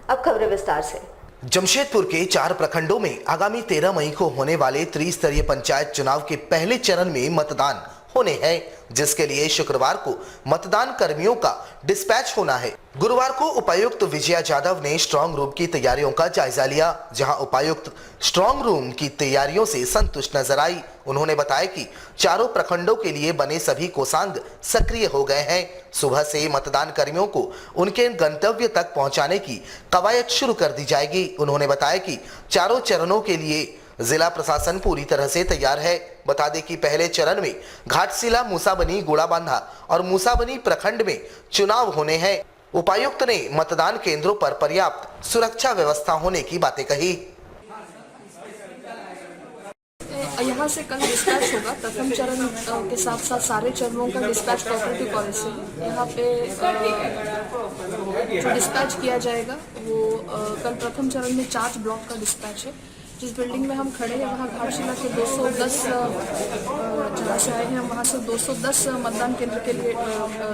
अब खबरें विस्तार से। जमशेदपुर के 4 प्रखंडों में आगामी 13 मई को होने वाले त्रिस्तरीय पंचायत चुनाव के पहले चरण में मतदान होने हैं, जिसके लिए शुक्रवार को मतदान कर्मियों का डिस्पैच होना है। गुरुवार को उपायुक्त विजया यादव ने स्ट्रांग रूम की तैयारियों का जायजा लिया, जहां उपायुक्त स्ट्रांग रूम की तैयारियों से संतुष्ट नजर आई। उन्होंने बताया कि चारों प्रखंडों के लिए बने सभी कोषांग सक्रिय हो गए हैं। सुबह से मतदान कर्मियों को उनके गंतव्य तक पहुंचाने की कवायद शुरू कर दी जाएगी। उन्होंने बताया कि चारों चरणों के लिए जिला प्रशासन पूरी तरह से तैयार है। बता दें कि पहले चरण में घाटशिला, मूसाबनी, गुड़ाबांधा और मूसाबनी प्रखंड में चुनाव होने हैं। उपायुक्त ने मतदान केंद्रों पर पर्याप्त सुरक्षा व्यवस्था होने की बातें कही। यहाँ से कल डिस्पैच होगा। प्रथम चरण के साथ साथ सारे चरणों का डिस्पैच कोऑपरेटिव कॉलेज से है। यहाँ पे जो डिस्पैच किया जाएगा वो कल प्रथम चरण में 4 ब्लॉक का डिस्पैच है। जिस बिल्डिंग में हम खड़े हैं वहाँ घाटशिला के 210 जहाँ से आए हैं हम, वहाँ से 210 मतदान केंद्र के लिए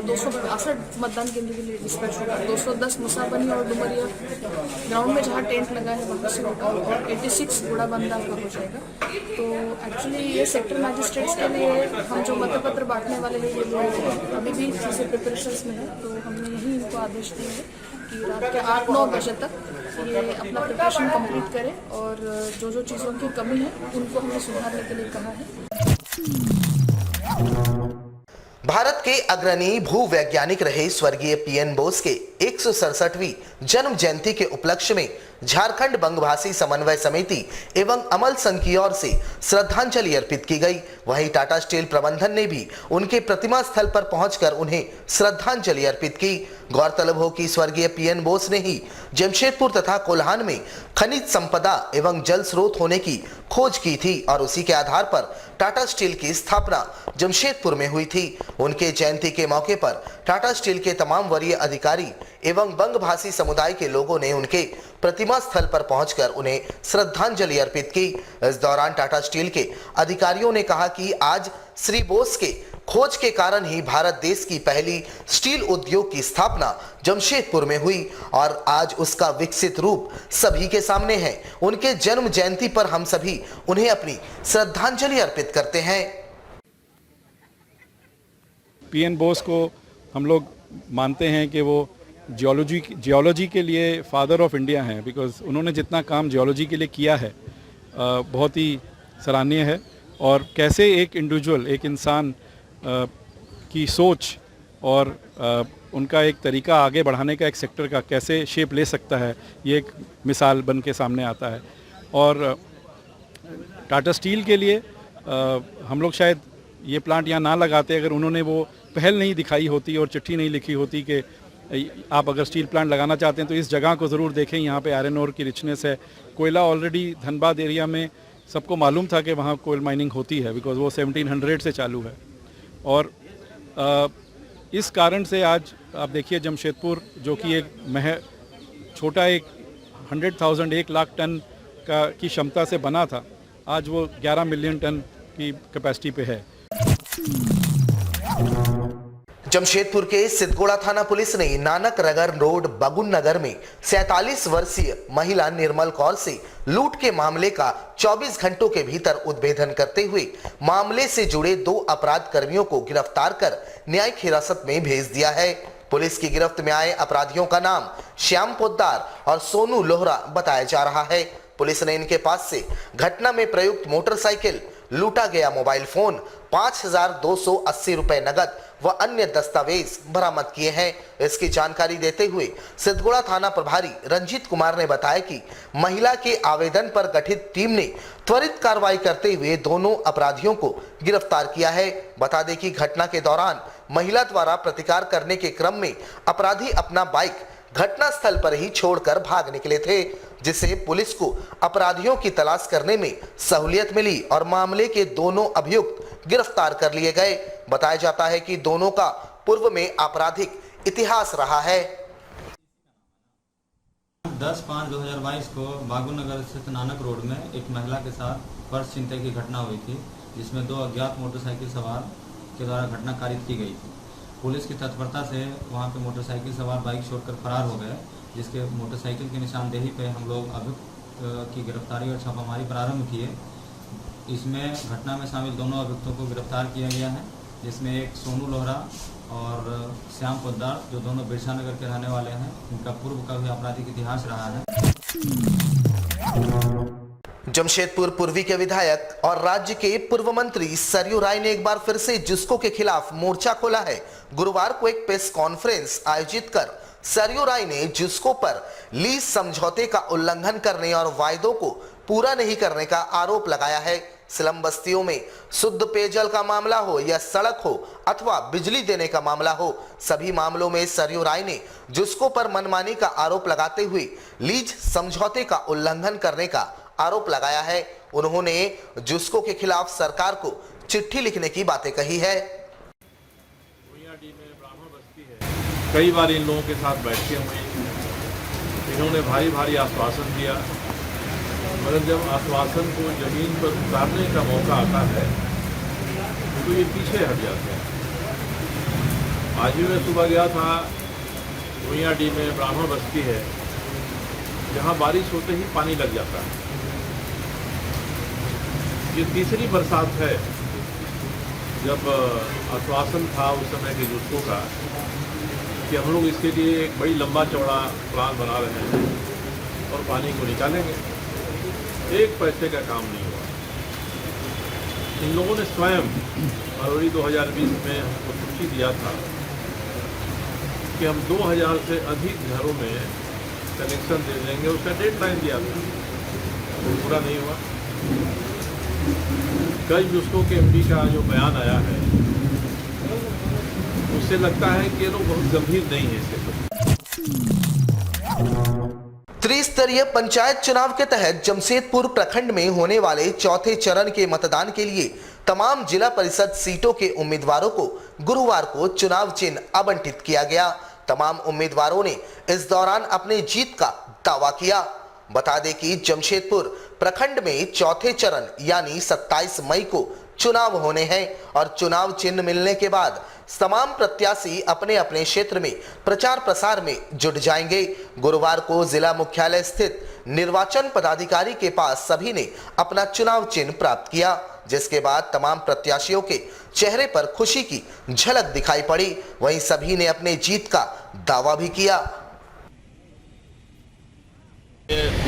262 मतदान केंद्र के लिए डिस्पैच होगा। 210 मुसाबनी और डुमरिया ग्राउंड में जहाँ टेंट लगा है वहाँ से होगा और 86 गुड़ाबांधा का हो जाएगा। तो एक्चुअली ये सेक्टर मैजिस्ट्रेट्स के लिए हम जो मतपत्र बांटने वाले हैं ये लोग अभी भी जैसे प्रिपरेशंस में है, तो हमने यही इनको आदेश दिए हैं कि रात के 8-9 बजे तक ये अपना प्रिपरेशन कंप्लीट करें और जो जो चीज़ों की कमी है उनको हमने सुधारने के लिए कहा है। भारत के अग्रणी भूवैज्ञानिक रहे स्वर्गीय पीएन बोस के 167वीं जन्म जयंती के उपलक्ष्य में झारखंड बंगभाषी समन्वय समिति एवं अमल संघ की ओर से श्रद्धांजलि अर्पित की गई। वहीं टाटा स्टील प्रबंधन ने भी उनके प्रतिमा स्थल पर पहुंचकर उन्हें श्रद्धांजलि अर्पित की। गौरतलब हो कि स्वर्गीय पीएन बोस ने ही जमशेदपुर तथा कोल्हान में खनिज संपदा एवं जल स्रोत होने की खोज की थी और उसी के आधार पर टाटा स्टील की स्थापना जमशेदपुर में हुई थी। उनके जयंती के मौके पर टाटा स्टील के तमाम वरीय अधिकारी एवं बंगभाषी समुदाय के लोगों ने उनके प्रतिमा स्थल पर पहुंचकर उन्हें श्रद्धांजलि अर्पित की। इस दौरान टाटा स्टील के अधिकारियों ने कहा कि आज श्री बोस के खोज के कारण ही भारत देश की पहली स्टील उद्योग की स्थापना जमशेदपुर में हुई और आज उसका विकसित रूप सभी के सामने है। उनके जन्म जयंती पर हम सभी उन्हें अपनी श्रद्धांजलि अर्पित करते हैं। पीएन बोस को हम लोग मानते हैं कि वो जियोलॉजी के लिए फादर ऑफ इंडिया हैं, बिकॉज उन्होंने जितना काम जियोलॉजी के लिए किया है बहुत ही सराहनीय है। और कैसे एक इंडिविजुअल, एक इंसान की सोच और उनका एक तरीका आगे बढ़ाने का एक सेक्टर का कैसे शेप ले सकता है, ये एक मिसाल बन के सामने आता है। और टाटा स्टील के लिए हम लोग शायद ये प्लांट यहाँ ना लगाते अगर उन्होंने वो पहल नहीं दिखाई होती और चिट्ठी नहीं लिखी होती कि आप अगर स्टील प्लांट लगाना चाहते हैं तो इस जगह को ज़रूर देखें, यहाँ पे आयरन ओर की रिचनेस है। कोयला ऑलरेडी धनबाद एरिया में सबको मालूम था कि वहाँ कोयल माइनिंग होती है, बिकॉज वो 1700 से चालू है। और इस कारण से आज आप देखिए जमशेदपुर जो कि एक छोटा एक 100,000 1 लाख टन की क्षमता से बना था, आज वो 11 मिलियन टन की कैपेसिटी पे है। जमशेदपुर के सिद्धगोड़ा थाना पुलिस ने नानक नगर रोड बगुन नगर में 47 वर्षीय महिला निर्मल कौर से लूट के मामले का 24 घंटों के भीतर उद्भेदन करते हुए मामले से जुड़े 2 अपराध कर्मियों को गिरफ्तार कर न्यायिक हिरासत में भेज दिया है। पुलिस की गिरफ्त में आए अपराधियों का नाम श्याम पोद्दार और सोनू लोहरा बताया जा रहा है। पुलिस ने इनके पास से घटना में प्रयुक्त मोटरसाइकिल, लूटा गया मोबाइल फोन, 5,280 रुपए नगद व अन्य दस्तावेज बरामद किए हैं। इसकी जानकारी देते हुए सिद्धगोड़ा थाना प्रभारी रंजीत कुमार ने बताया कि महिला के आवेदन पर गठित टीम ने त्वरित कार्रवाई करते हुए दोनों अपराधियों को गिरफ्तार किया है। बता दें कि घटना के दौरान महिला द्वारा प्रतिकार करने के क्रम में अपराधी अपना बाइक घटना स्थल पर ही छोड़कर भाग निकले थे, जिससे पुलिस को अपराधियों की तलाश करने में सहूलियत मिली और मामले के दोनों अभियुक्त गिरफ्तार कर लिए गए। बताया जाता है कि दोनों का पूर्व में आपराधिक इतिहास रहा है। 10/5/2022 को बागुनगर स्थित नानक रोड में एक महिला के साथ पर्स छीनने की घटना हुई थी, जिसमें 2 अज्ञात मोटरसाइकिल सवार के द्वारा घटना कारित की गई थी। पुलिस की तत्परता से वहाँ पे मोटरसाइकिल सवार बाइक छोड़कर फरार हो गए, जिसके मोटरसाइकिल की निशानदेही पे हम लोग अभियुक्त की गिरफ्तारी और छापामारी प्रारंभ किए। इसमें घटना में शामिल दोनों अभियुक्तों को गिरफ्तार किया गया है, जिसमें एक सोनू लोहरा और श्याम पोद्दार, जो दोनों बिरसा नगर के रहने वाले हैं। इनका पूर्व का भी आपराधिक इतिहास रहा है। जमशेदपुर पूर्वी के विधायक और राज्य के पूर्व मंत्री सरयू राय ने एक बार फिर से जुस्को के खिलाफ मोर्चा खोला है। गुरुवार को एक प्रेस कॉन्फ्रेंस आयोजित कर सरयू राय ने जुस्को पर लीज समझौते का उल्लंघन करने और वायदों को पूरा नहीं करने का आरोप लगाया है। स्लम बस्तियों में शुद्ध पेयजल का मामला हो या सड़क हो अथवा बिजली देने का मामला हो, सभी मामलों में सरयू राय ने जुस्को पर मनमानी का आरोप लगाते हुए लीज समझौते का उल्लंघन करने का आरोप लगाया है। उन्होंने जुस्को के खिलाफ सरकार को चिट्ठी लिखने की बातें कही है। कई बार इन लोगों के साथ बैठके हुए, इन्होंने भारी आश्वासन दिया, मगर जब आश्वासन को जमीन पर उतारने का मौका आता है तो ये पीछे हट जाते हैं। आज भी मैं सुबह गया था, भुइयाडी में ब्राह्मण बस्ती है, जहाँ बारिश होते ही पानी लग जाता है। ये तीसरी बरसात है जब आश्वासन था उस समय के जुस्को का कि हम लोग इसके लिए एक बड़ी लंबा चौड़ा प्लान बना रहे हैं और पानी को निकालेंगे। एक पैसे का काम नहीं हुआ। इन लोगों ने स्वयं फरवरी 2020 में हमको चिट्ठी दिया था कि हम 2000 से अधिक घरों में कनेक्शन दे देंगे, उसका डेडलाइन दिया था, वो पूरा नहीं हुआ। कल जुस्को के एमडी का जो बयान आया है उससे लगता है कि ये लोग बहुत गंभीर नहीं है इसके प्रति। त्रिस्तरीय पंचायत चुनाव के तहत जमशेदपुर प्रखंड में होने वाले चौथे चरण के मतदान के लिए तमाम जिला परिषद सीटों के उम्मीदवारों को गुरुवार को चुनाव चिन्ह आवंटित किया गया। तमाम उम्मीदवारों ने इस दौरान अपने जीत का दावा किया। बता दें कि जमशेदपुर प्रखंड में चौथे चरण यानी 27 मई को चुनाव होने हैं और चुनाव चिन्ह मिलने के बाद तमाम प्रत्याशी अपने अपने क्षेत्र में प्रचार प्रसार में जुट जाएंगे। गुरुवार को जिला मुख्यालय स्थित निर्वाचन पदाधिकारी के पास सभी ने अपना चुनाव चिन्ह प्राप्त किया, जिसके बाद तमाम प्रत्याशियों के चेहरे पर खुशी की झलक दिखाई पड़ी। वहीं सभी ने अपने जीत का दावा भी किया।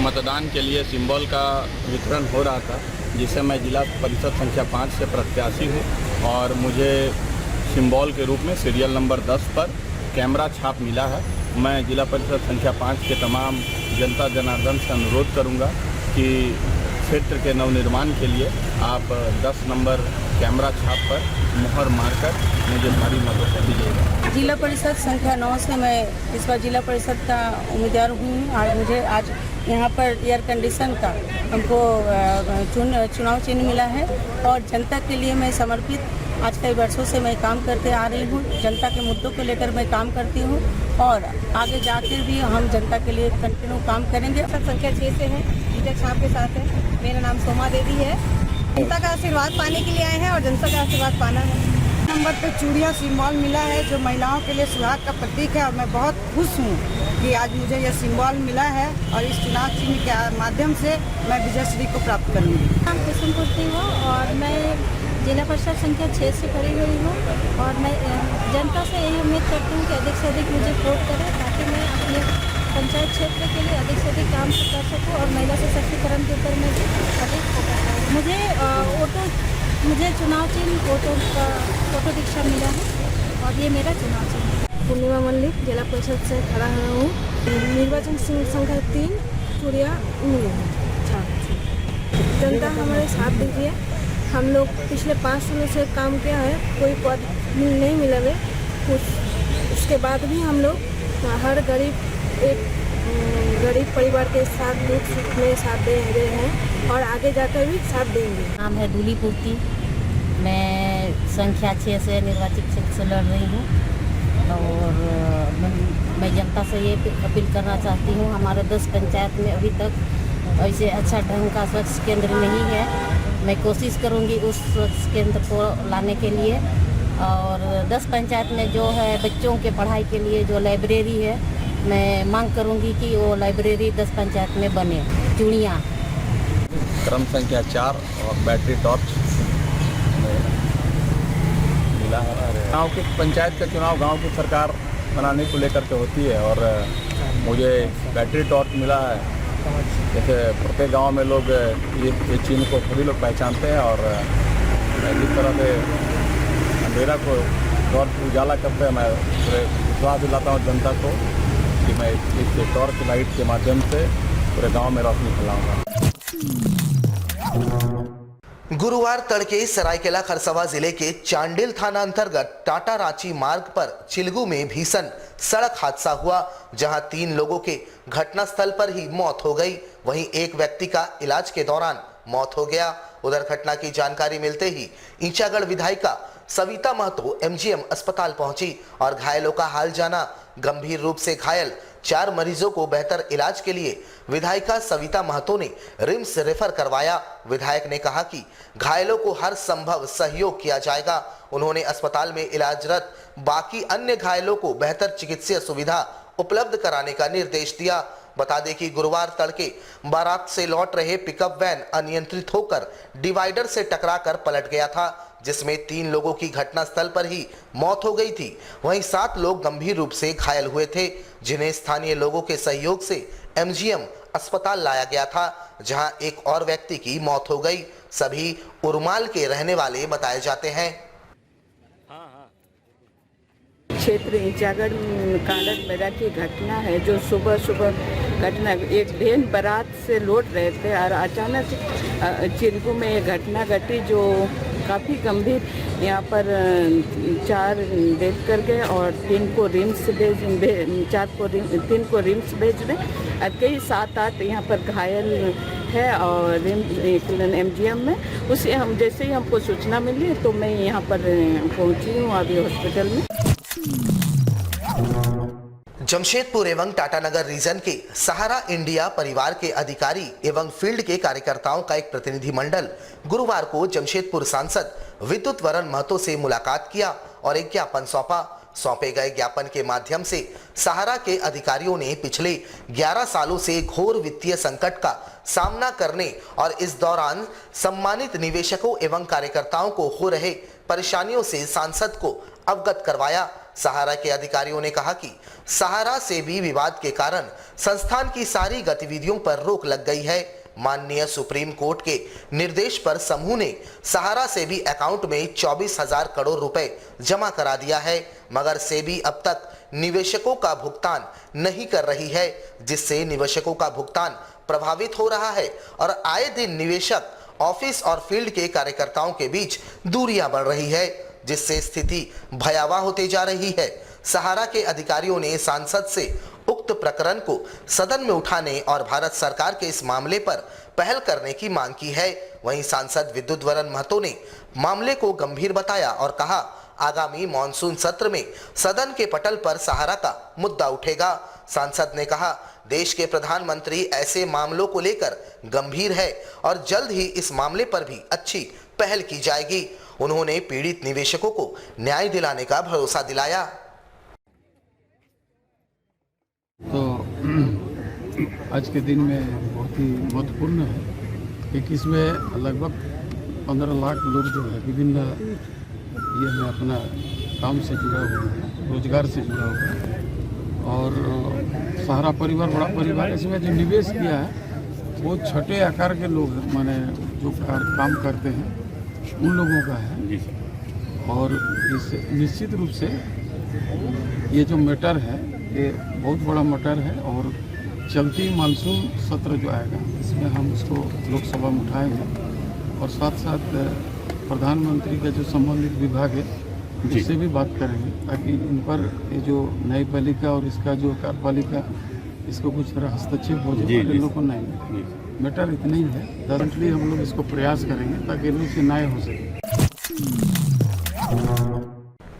मतदान के लिए सिंबल का वितरण हो रहा था, जिसे मैं जिला परिषद संख्या 5 से प्रत्याशी हूँ और मुझे सिंबल के रूप में सीरियल नंबर 10 पर कैमरा छाप मिला है। मैं जिला परिषद संख्या 5 के तमाम जनता जनार्दन से अनुरोध करूँगा कि क्षेत्र के नवनिर्माण के लिए आप 10 नंबर कैमरा छाप पर मुहर मारकर मुझे भारी मतों से दीजिएगा। जिला परिषद संख्या 9 से मैं इस बार जिला परिषद का उम्मीदवार हूँ और मुझे आज यहाँ पर एयर कंडीशन का हमको चुनाव चिन्ह मिला है और जनता के लिए मैं समर्पित आज कई वर्षों से मैं काम करते आ रही हूँ। जनता के मुद्दों को लेकर मैं काम करती हूँ और आगे जाकर भी हम जनता के लिए कंटिन्यू काम करेंगे। संख्या 6 से है, टीचर साहब के साथ है। मेरा नाम सोमा देवी है। जनता का आशीर्वाद पाने के लिए आए हैं और जनता का आशीर्वाद पाना है। नंबर पे चूड़ियाँ सिंबल मिला है जो महिलाओं के लिए सुहाग का प्रतीक है और मैं बहुत खुश हूँ कि आज मुझे यह सिंबल मिला है और इस चुनाव चिन्ह के माध्यम से मैं विजयश्री को प्राप्त करूँगी। नाम कुसुम कुर्ती हूँ और मैं जिला परिषद संख्या 6 से खड़ी हुई हूँ और मैं जनता से यही उम्मीद करती हूँ कि अधिक से अधिक मुझे वोट करें ताकि मैं अपने पंचायत क्षेत्र के लिए अधिक से अधिक काम कर सकूँ और महिला सशक्तिकरण के ऊपर में भी अधिक मुझे चुनाव चिन्ह ऑटो रिक्शा मिला है और ये मेरा चुनाव चिन्ह है। पूर्णिमा मल्लिक जिला परिषद से खड़ा हूँ। निर्वाचन संख्या 3 चूड़िया मिली है। जनता हमारे साथ दीजिए। हम लोग पिछले 5 सालों से काम किया है, कोई पद नहीं मिला है कुछ। उसके बाद भी हम लोग हर गरीब परिवार के साथ दुख सुख में साथ दे रहे हैं और आगे जाकर भी साथ देंगे। नाम है दूली पूर्ति। मैं संख्या 6 से निर्वाचित क्षेत्र से लड़ रही हूँ और मैं जनता से ये अपील करना चाहती हूँ, हमारे 10 पंचायत में अभी तक ऐसे अच्छा ढंग का स्वच्छ केंद्र नहीं है। मैं कोशिश करूँगी उस स्वच्छ केंद्र को लाने के लिए और 10 पंचायत में जो है बच्चों के पढ़ाई के लिए जो लाइब्रेरी है, मैं मांग करूंगी कि वो लाइब्रेरी 10 पंचायत में बने। चूड़ियाँ क्रम संख्या 4 और बैटरी टॉर्च मिला है। गाँव की पंचायत का चुनाव गांव की सरकार बनाने को लेकर के होती है और मुझे बैटरी टॉर्च मिला है। जैसे प्रत्येक गांव में लोग ये चिन्ह को सभी लोग पहचानते हैं और जिस तरह से अंधेरा को टॉर्च उजाला करते हैं, मैं पूरे विश्वास दिलाता हूँ जनता को कि मैं इस टॉर्च लाइट के माध्यम से पूरे गांव में रोशनी फैलाऊंगा। गुरुवार तड़के सरायकेला खरसावां जिले के चांडिल थाना अंतर्गत टाटा रांची मार्ग पर चिलगू में भीषण सड़क हादसा हुआ, जहां 3 लोगों के घटनास्थल पर ही मौत हो गई। वहीं एक व्यक्ति का इलाज के दौरान मौत हो गया। उधर घटना की जानकारी मिलते ही ईंचागढ़ विधायिका सविता महतो एमजीएम अस्पताल पहुंची और घायलों का हाल जाना। गंभीर रूप से घायल 4 मरीजों को बेहतर इलाज के लिए विधायिका सविता महतो ने रिम्स रेफर करवाया। विधायक ने कहा कि घायलों को हर संभव सहयोग किया जाएगा। उन्होंने अस्पताल में इलाजरत बाकी अन्य घायलों को बेहतर चिकित्सीय सुविधा उपलब्ध कराने का निर्देश दिया। बता दें कि गुरुवार तड़के बारात से लौट रहे पिकअप वैन अनियंत्रित होकर डिवाइडर से टकराकर पलट गया था, जिसमें 3 लोगों की घटनास्थल पर ही मौत हो गई थी। वहीं 7 लोग गंभीर रूप से घायल हुए थे, जिन्हें स्थानीय लोगों के सहयोग से एमजीएम अस्पताल लाया गया था, जहां एक और व्यक्ति की मौत हो गई। सभी उरमाल के रहने वाले बताए जाते हैं। क्षेत्र ईंचागढ़ कालट मेरा की घटना है, जो सुबह घटना, एक बहन बारात से लौट रहे थे और अचानक चिलगू में एक घटना घटी जो काफ़ी गंभीर। यहाँ पर 4 डेथ कर गए और 3 को रिम्स भेज रहे और कई 7-8 यहाँ पर घायल है और एमजीएम में। उसे हम जैसे ही हमको सूचना मिली तो मैं यहाँ पर पहुँची हूँ अभी हॉस्पिटल में। जमशेदपुर एवं टाटानगर रीजन के सहारा इंडिया परिवार के अधिकारी एवं फील्ड के कार्यकर्ताओं का एक प्रतिनिधिमंडल गुरुवार को जमशेदपुर सांसद विद्युत वरण महतो से मुलाकात किया और एक ज्ञापन सौंपा। सौंपे गए ज्ञापन के माध्यम से सहारा के अधिकारियों ने पिछले 11 सालों से घोर वित्तीय संकट का सामना करने और इस दौरान सम्मानित निवेशकों एवं कार्यकर्ताओं को हो रहे परेशानियों से सांसद को अवगत करवाया। सहारा के अधिकारियों ने कहा कि सहारा से भी विवाद के कारण संस्थान की सारी गतिविधियों पर रोक लग गई है। माननीय सुप्रीम कोर्ट के निर्देश पर समूह ने सहारा से भी अकाउंट में 24,000 करोड़ रुपए जमा करा दिया है, मगर सेबी अब तक निवेशकों का भुगतान नहीं कर रही है, जिससे निवेशकों का भुगतान प्रभावित हो रहा है और आए दिन निवेशक, ऑफिस और फील्ड के कार्यकर्ताओं के बीच दूरियां बढ़ रही है, जिससे स्थिति भयावह होती जा रही है। सहारा के अधिकारियों ने सांसद से उक्त प्रकरण को सदन में उठाने और भारत सरकार के इस मामले पर पहल करने की मांग की है। वहीं सांसद विद्युत वरण महतो ने मामले को गंभीर बताया और कहा, आगामी मॉनसून सत्र में सदन के पटल पर सहारा का मुद्दा उठेगा। सांसद ने कहा, देश के प्रधानमंत्री ऐसे मामलों को लेकर गंभीर है और जल्द ही इस मामले पर भी अच्छी पहल की जाएगी। उन्होंने पीड़ित निवेशकों को न्याय दिलाने का भरोसा दिलाया। तो आज के दिन में बहुत ही महत्वपूर्ण है क्योंकि इसमें लगभग 15 लाख लोग जो है विभिन्न ये में अपना काम से जुड़ा हुआ है, रोजगार से जुड़ा हुआ है और सहारा परिवार बड़ा परिवार इसमें जो निवेश किया है वो छोटे आकार के लोग माने जो काम करते हैं उन लोगों का है। और इस निश्चित रूप से ये जो मैटर है ये बहुत बड़ा मैटर है और चलती मानसून सत्र जो आएगा इसमें हम उसको लोकसभा में उठाएंगे और साथ साथ प्रधानमंत्री का जो संबंधित विभाग है उससे भी बात करेंगे ताकि इन पर ये जो न्यायपालिका और इसका जो कार्यपालिका इसको कुछ तरह हस्तक्षेप हो जाए। इन लोगों को नहीं मैटर इतना ही है, डेफिनेटली हम लोग इसको प्रयास करेंगे ताकि इन लोग से न्याय हो सके।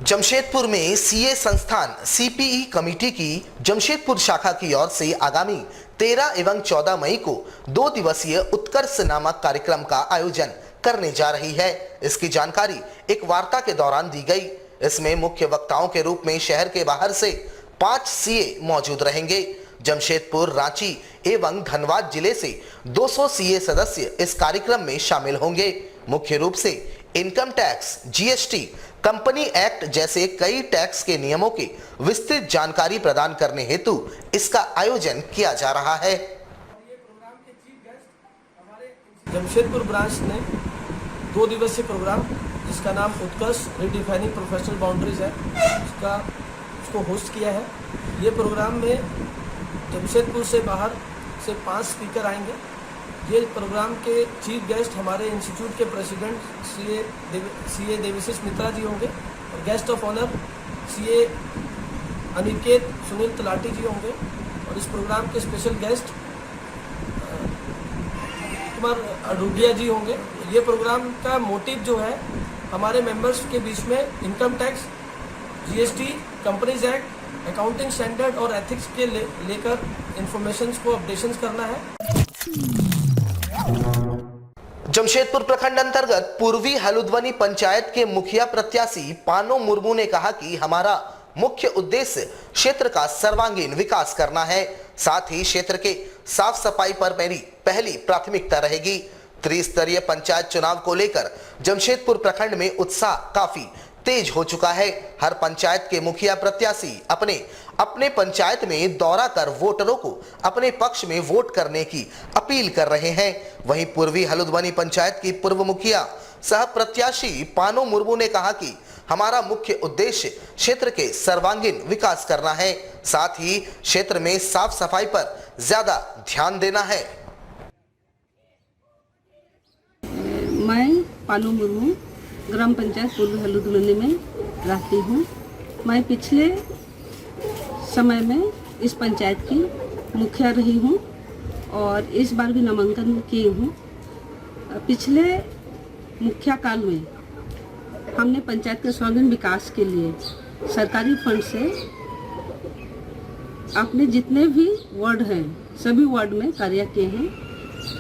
जमशेदपुर में सीए संस्थान सीपीई कमेटी की जमशेदपुर शाखा की ओर से आगामी 13 एवं 14 मई को 2 दिवसीय उत्कर्ष नामक कार्यक्रम का आयोजन करने जा रही है। इसकी जानकारी एक वार्ता के दौरान दी गई। इसमें मुख्य वक्ताओं के रूप में शहर के बाहर से 5 सीए मौजूद रहेंगे। जमशेदपुर, रांची एवं धनबाद जिले से 200 सीए सदस्य इस कार्यक्रम में शामिल होंगे। मुख्य रूप से income tax, GST, company act जैसे कई टैक्स के नियमों की विस्तृत जानकारी प्रदान करने हेतु इसका आयोजन किया जा रहा है। जमशेदपुर ब्रांच ने 2 दिवसीय प्रोग्राम जिसका नाम उत्कर्ष रीडिफाइनिंग प्रोफेशनल बाउंड्रीज है, उसको होस्ट किया है। ये प्रोग्राम में जमशेदपुर से बाहर से 5 स्पीकर आएंगे। ये प्रोग्राम के चीफ गेस्ट हमारे इंस्टीट्यूट के प्रेसिडेंट सीए देवेशिष मित्रा जी होंगे और guest of honour CA Aniket Sunil Talati ji होंगे। और इस प्रोग्राम के स्पेशल गेस्ट कुमार अडूडिया जी होंगे। ये प्रोग्राम का मोटिव जो है हमारे मेंबर्स के बीच में income tax, GST, companies act, accounting standard और एथिक्स के लेकर इंफॉर्मेशन को अपडेशन करना है। जमशेदपुर प्रखंड अंतर्गत पूर्वी हलुद्वनी पंचायत के मुखिया प्रत्याशी पानो मुर्मू ने कहा कि हमारा मुख्य उद्देश्य क्षेत्र का सर्वांगीण विकास करना है। साथ ही क्षेत्र के साफ सफाई पर मेरी पहली प्राथमिकता रहेगी। त्रिस्तरीय पंचायत चुनाव को लेकर जमशेदपुर प्रखंड में उत्साह काफी तेज हो चुका है। हर पंचायत के मुखिया प्रत्याशी अपने पंचायत में दौरा कर वोटरों को अपने पक्ष में वोट करने की अपील कर रहे हैं। वहीं पूर्वी हलुद्वनी पंचायत की पूर्व मुखिया सह प्रत्याशी पानो मुर्मू ने कहा कि हमारा मुख्य उद्देश्य क्षेत्र के सर्वांगीण विकास करना है, साथ ही क्षेत्र में साफ सफाई पर ज्यादा ध्यान देना है। मैं पानो मुर्मू ग्राम पंचायत पूर्वी हलुद्वनी में रहती हूँ। मैं पिछले समय में इस पंचायत की मुखिया रही हूँ और इस बार भी नामांकन की हूँ। पिछले मुखिया काल में हमने पंचायत के सर्वांगीण विकास के लिए सरकारी फंड से अपने जितने भी वार्ड हैं सभी वार्ड में कार्य किए हैं,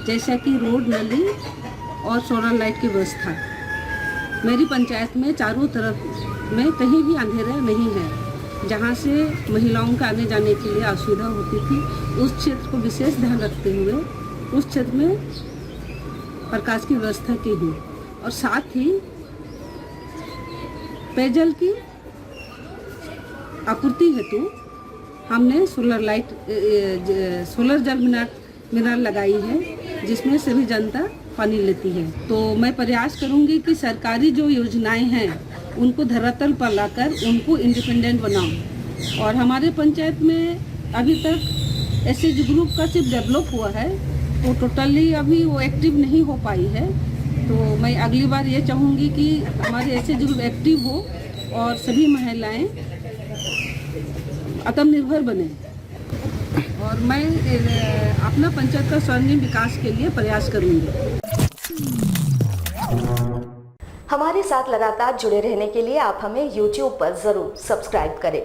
जैसा कि रोड, नली और सोलर लाइट की व्यवस्था। मेरी पंचायत में चारों तरफ में कहीं भी अंधेरा नहीं है, जहां से महिलाओं का आने जाने के लिए असुविधा होती थी। उस क्षेत्र को विशेष ध्यान रखते हुए उस क्षेत्र में प्रकाश की व्यवस्था की हूँ और साथ ही पेयजल की आपूर्ति हेतु हमने सोलर जल मीनार लगाई है, जिसमें सभी जनता पानी लेती है। तो मैं प्रयास करूंगी कि सरकारी जो योजनाएं हैं उनको धरातल पर लाकर उनको इंडिपेंडेंट बनाऊं। और हमारे पंचायत में अभी तक एसएच ग्रुप का सिर्फ डेवलप हुआ है, तो टोटली अभी वो एक्टिव नहीं हो पाई है। तो मैं अगली बार ये चाहूँगी कि हमारे एसएच ग्रुप एक्टिव हो और सभी महिलाएं आत्मनिर्भर बने। और मैं अपना पंचायत का सर्वांगीण विकास के लिए प्रयास करूंगी। हमारे साथ लगातार जुड़े रहने के लिए आप हमें YouTube पर जरूर सब्सक्राइब करें।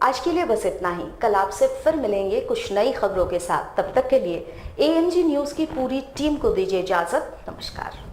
आज के लिए बस इतना ही। कल आपसे फिर मिलेंगे कुछ नई खबरों के साथ। तब तक के लिए ANG न्यूज़ की पूरी टीम को दीजिए इजाजत। नमस्कार।